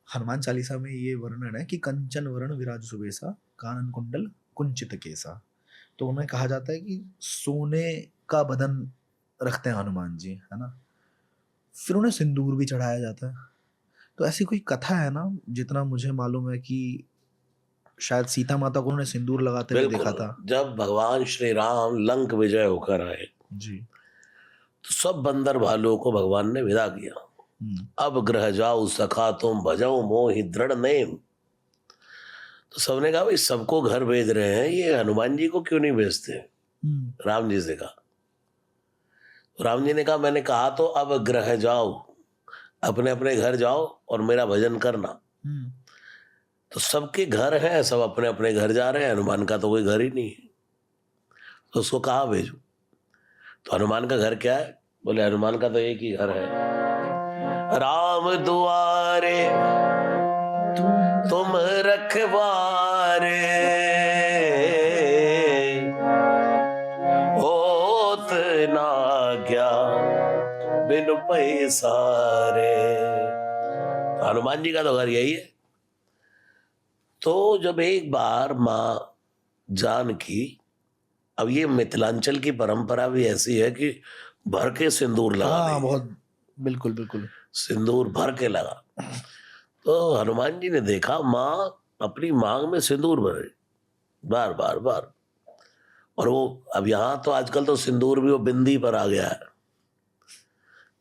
हनुमान चालीसा में ये वर्णन है कि कंचन वरण विराज सुबेसा, कानन कुंडल कुंचित केसा। तो उन्हें कहा जाता है कि सोने का बदन रखते हैं हनुमान जी, है ना? फिर उन्हें सिंदूर भी चढ़ाया जाता है। तो ऐसी कोई कथा है ना, जितना मुझे मालूम है कि शायद सीता माता को उन्होंने सिंदूर लगाते हुए देखा बिल्कुल, था। जब भगवान श्री राम लंक विजय होकर आए जी। तो सब बंदर भालुओं को भगवान ने विदा किया। अब ग्रह जाओ सखा तुम भजो मोहि दृढ़ नेम। तो सबने कहा भाई सबको घर भेज रहे हैं, ये हनुमान जी को क्यों नहीं भेजते? राम जी से कहा। तो राम जी ने कहा मैंने कहा तो अब ग्रह जाओ, अपने अपने घर जाओ और मेरा भजन करना। तो सबके घर हैं, सब अपने अपने घर जा रहे हैं, हनुमान का तो कोई घर ही नहीं है। तो उसको कहाँ भेजूं? तो हनुमान का घर क्या है? बोले हनुमान का तो एक ही घर है, राम दुआरे तुम रखवारे, होत ना क्या बिनु पैसारे। हनुमान जी का तो घर यही है। तो जब एक बार माँ जानकी, अब ये मिथिलांचल की परंपरा भी ऐसी है कि भर के सिंदूर लगा हाँ, देंगे। बहुत, बिल्कुल बिल्कुल। सिंदूर भर के लगा। तो हनुमान जी ने देखा माँ अपनी मांग में सिंदूर भर रही बार बार बार। और वो अब यहाँ तो आजकल तो सिंदूर भी वो बिंदी पर आ गया है।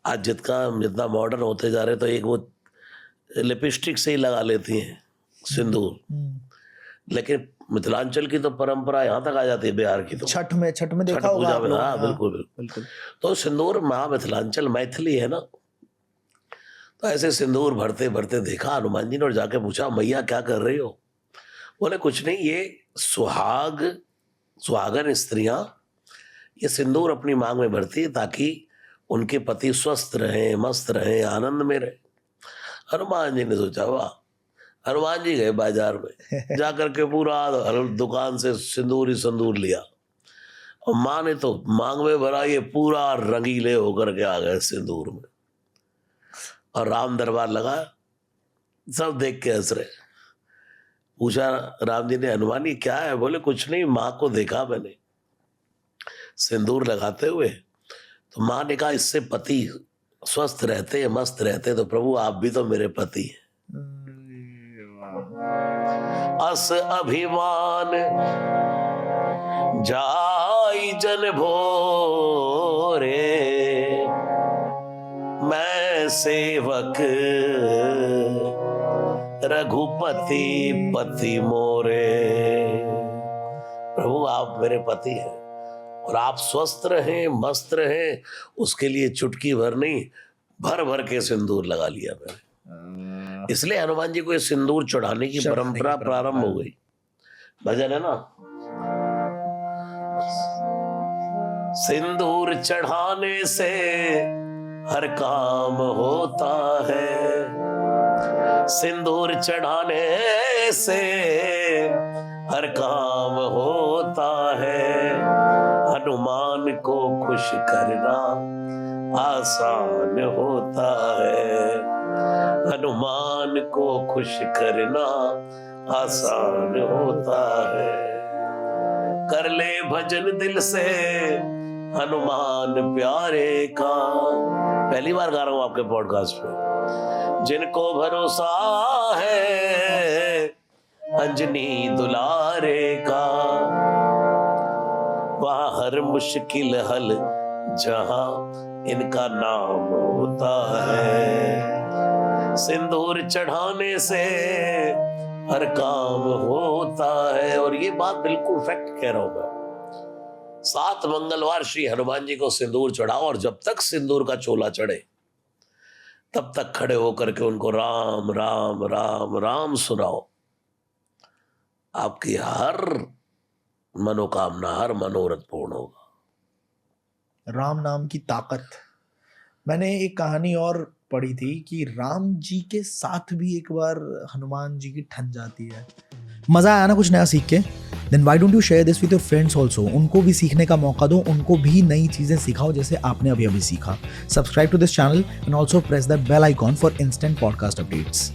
आज जितना मॉडर्न होते जा रहे तो एक वो लिपस्टिक से ही लगा लेती हैं सिंदूर। लेकिन मिथिलांचल की तो परंपरा यहाँ तक आ जाती है, बिहार की तो छठ में देखा होगा पूजा आप में। लोगों हाँ ने। बिल्कुल बिल्कुल। तो सिंदूर माँ मिथिलांचल मैथिली है ना, तो ऐसे सिंदूर भरते भरते देखा हनुमान जी ने और जाके पूछा मैया क्या कर रही हो? बोले कुछ नहीं, ये सुहागन स्त्रियां ये सिंदूर अपनी मांग में भरती है ताकि उनके पति स्वस्थ रहे, मस्त रहे, आनंद में रहे। हनुमान जी ने सोचा वाह। हनुमान जी गए बाजार में, जाकर के पूरा दुकान से सिंदूर ही सिंदूर लिया और माँ ने तो मांग में भरा, ये पूरा रंगीले होकर के आ गए सिंदूर में। और राम दरबार लगा, सब देख के हंस रहे। पूछा राम जी ने हनुमान जी क्या है? बोले कुछ नहीं, माँ को देखा मैंने सिंदूर लगाते हुए, तो माँ ने कहा इससे पति स्वस्थ रहते, मस्त रहते, तो प्रभु आप भी तो मेरे पति हैं। अस अभिमान जाई जन भोरे, मैं सेवक रघुपति पति मोरे। प्रभु आप मेरे पति हैं और आप स्वस्थ रहें, मस्त रहें, उसके लिए चुटकी भर नहीं भर भर के सिंदूर लगा लिया मैंने। इसलिए हनुमान जी को ये सिंदूर चढ़ाने की परंपरा प्रारंभ हो गई। भजन है ना, सिंदूर चढ़ाने से हर काम होता है, सिंदूर चढ़ाने से हर काम होता है, हनुमान को खुश करना आसान होता है, हनुमान को खुश करना आसान होता है। कर ले भजन दिल से हनुमान प्यारे का। पहली बार गा रहा हूं आपके पॉडकास्ट पे। जिनको भरोसा है अंजनी दुलारे का, वहां हर मुश्किल हल जहां इनका नाम होता है, सिंदूर चढ़ाने से हर काम होता है। और ये बात बिल्कुल फैक्ट कह रहा हूं मैं। 7 मंगलवार श्री हनुमान जी को सिंदूर चढ़ाओ और जब तक सिंदूर का चोला चढ़े तब तक खड़े होकर के उनको राम राम राम राम सुनाओ। आपकी हर मनोकामना, हर मनोरथ पूर्ण होगा। राम नाम की ताकत। मैंने एक कहानी और पढ़ी थी कि राम जी के साथ भी एक बार हनुमान जी की ठन जाती है। मजा आया ना कुछ नया सीख के? Then why don't you share this with your friends also. उनको भी सीखने का मौका दो, उनको भी नई चीजें सिखाओ जैसे आपने अभी सीखा। Subscribe to this channel and also press the bell icon for instant podcast updates.